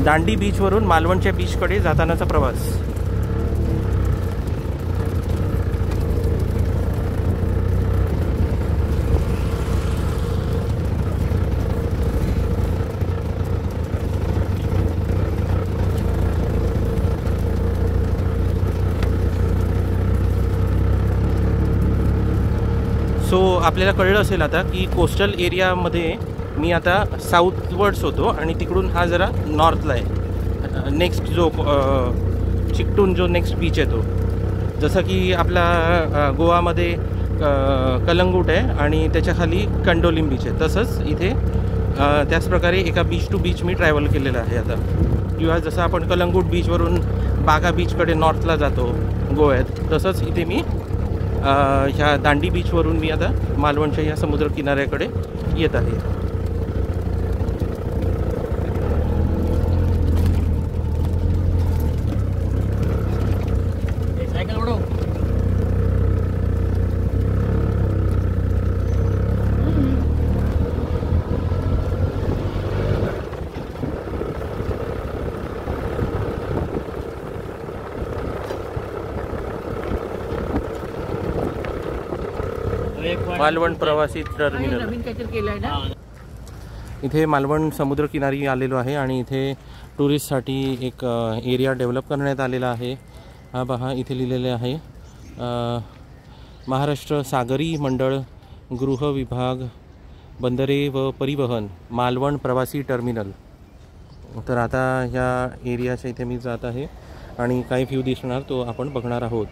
दांडी बीचवरून मालवणच्या बीचकडे जातानाचा प्रवास. सो आपल्याला कळलं असेल आता की कोस्टल एरियामध्ये मी आता साऊथवर्ड्स होतो आणि तिकडून हा जरा नॉर्थला आहे. नेक्स्ट जो चिकटून जो नेक्स्ट बीच आहे तो, जसं की आपला गोवामध्ये कलंगूट आहे आणि त्याच्याखाली कंडोलिम बीच आहे, तसंच इथे त्याचप्रकारे एका बीच टू बीच मी ट्रॅव्हल केलेलं आहे आता. किंवा जसं आपण कलंगूट बीचवरून बागा बीचकडे नॉर्थला जातो गोव्यात, तसंच इथे मी ह्या दांडी बीचवरून मी आता मालवणच्या ह्या समुद्र किनाऱ्याकडे येत आहे. मालवण प्रवासी टर्मिनल. इथे मालवण समुद्रकिनारी आलेलो आहे आणि इथे टुरिस्टसाठी एक एरिया डेव्हलप करण्यात आलेला आहे. हा पहा, इथे लिहिलेले आहे महाराष्ट्र सागरी मंडळ गृह विभाग बंदरे व परिवहन मालवण प्रवासी टर्मिनल. तर आता ह्या एरियाच्या इथे मी जात आहे आणि काही व्ह्यू दिसणार तो आपण बघणार आहोत.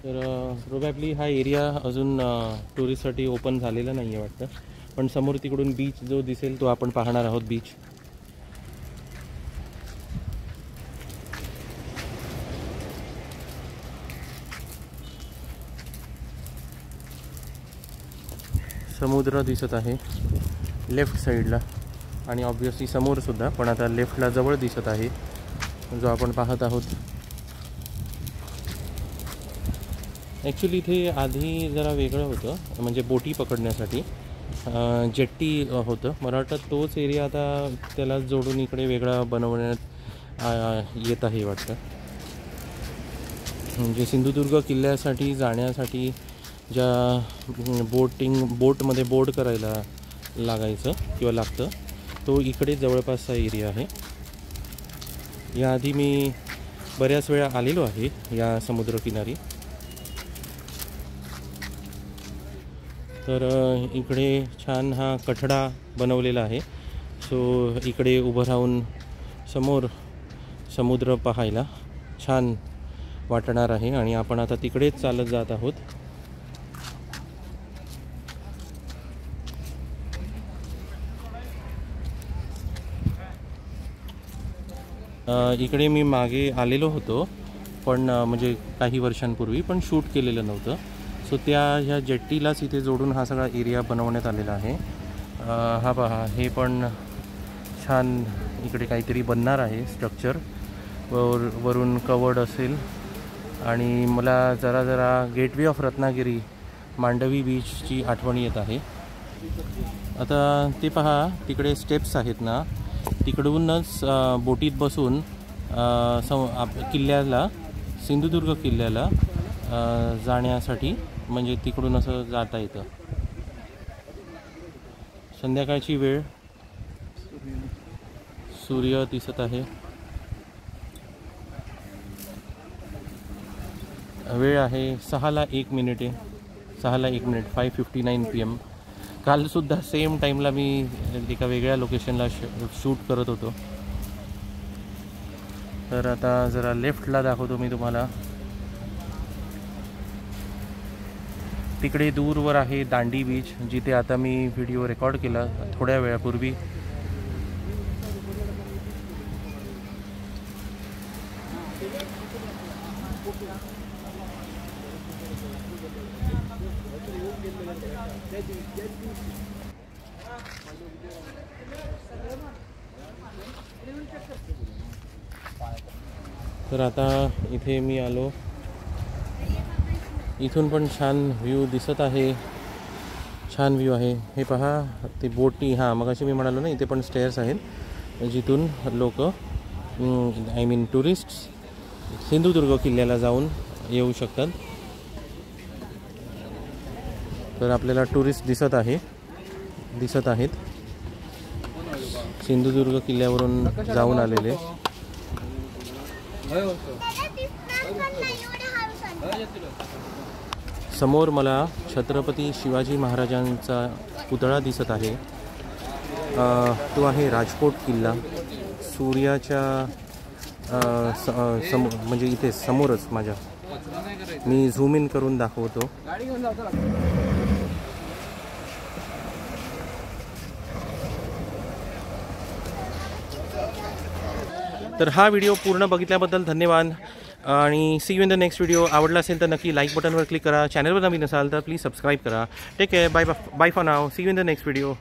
तर प्रोबॅबली हा एरिया अजून टुरिस्टसाठी ओपन झालेला नाही आहे वाटतं, पण समोर तिकडून बीच जो दिसेल तो आपण पाहणार आहोत. बीच समुद्र दिसत आहे लेफ्ट साईडला आणि ऑब्वियसली समोरसुद्धा, पण आता लेफ्टला जवळ दिसत आहे जो आपण पाहत आहोत. ॲक्च्युली इथे आधी जरा वेगळं होतं, म्हणजे बोटी पकडण्यासाठी जेट्टी होतं. मला वाटतं तोच एरिया आता त्याला जोडून इकडे वेगळा बनवण्यात येत आहे वाटतं. म्हणजे सिंधुदुर्ग किल्ल्यासाठी जाण्यासाठी ज्या बोटमध्ये बोर्ड करायला लागायचं किंवा लागतं, तो इकडे जवळपासचा एरिया आहे. याआधी मी बऱ्याच वेळा आलेलो आहे या समुद्रकिनारी. तर इकडे छान हा कठडा बनवलेला आहे. सो इकडे उभं राहून समोर समुद्र पाहायला छान वाटणार आहे आणि आपण आता तिकडेच चालत जात आहोत. इकडे मी मागे आलेलो होतो, पण म्हणजे काही वर्षांपूर्वी, पण शूट केलेलं नव्हतं. सो ह्या जेट्टीलाच इथे जोडून हा सगळा एरिया बनवण्यात आलेला आहे. हा पहा, हे पण छान इकडे काहीतरी बनणार आहे स्ट्रक्चर. वरून कवर्ड असेल आणि मला जरा गेटवे ऑफ रत्नागिरी मांडवी बीचची आठवण येत आहे. आता ते पहा, तिकडे स्टेप्स आहेत ना, तिकडूनच बोटीत बसून किल्ल्याला, सिंधुदुर्ग किल्ल्याला जाण्यासाठी, म्हणजे तिकडून असं जाता येतं. संध्याकाळची वेळ, सूर्य दिसत आहे. वेळ आहे 6:01 आहे. 5:59 PM. कालसुद्धा सेम टाईमला मी एका वेगळ्या लोकेशनला शूट करत होतो. तर आता जरा लेफ्टला दाखवतो मी तुम्हाला. तिकडे दूरवर आहे दांडी बीच, जिथे आता मी व्हिडिओ रेकॉर्ड केला थोड्या वेळापूर्वी. तर आता इथे मी आलो. इथून पण छान व्ह्यू दिसत आहे. छान व्ह्यू आहे. हे पहा ते बोटी, हां मग अशी मी म्हणालो ना इथे पण स्टेअर्स आहेत जिथून लोक आय मीन टुरिस्ट सिंधुदुर्ग किल्ल्याला जाऊन येऊ शकतात. तर आपल्याला टुरिस्ट दिसत आहेत सिंधुदुर्ग किल्ल्यावरून जाऊन आलेले. समोर मला छत्रपती शिवाजी महाराजांचा पुतळा दिसत आहे. तो आहे राजकोट किल्ला. सूर्याच्या म्हणजे इथे समोरच माझ्या, मी झूम इन करून दाखवतो. तर हा व्हिडिओ पूर्ण बघितल्याबद्दल धन्यवाद आणि see you in the next video. आवडला असेल तर नक्की लाईक बटनवर क्लिक करा. चॅनलवर नवीन असाल तर प्लीज सबस्क्राईब करा. Take care. Bye for now. See you in the next video.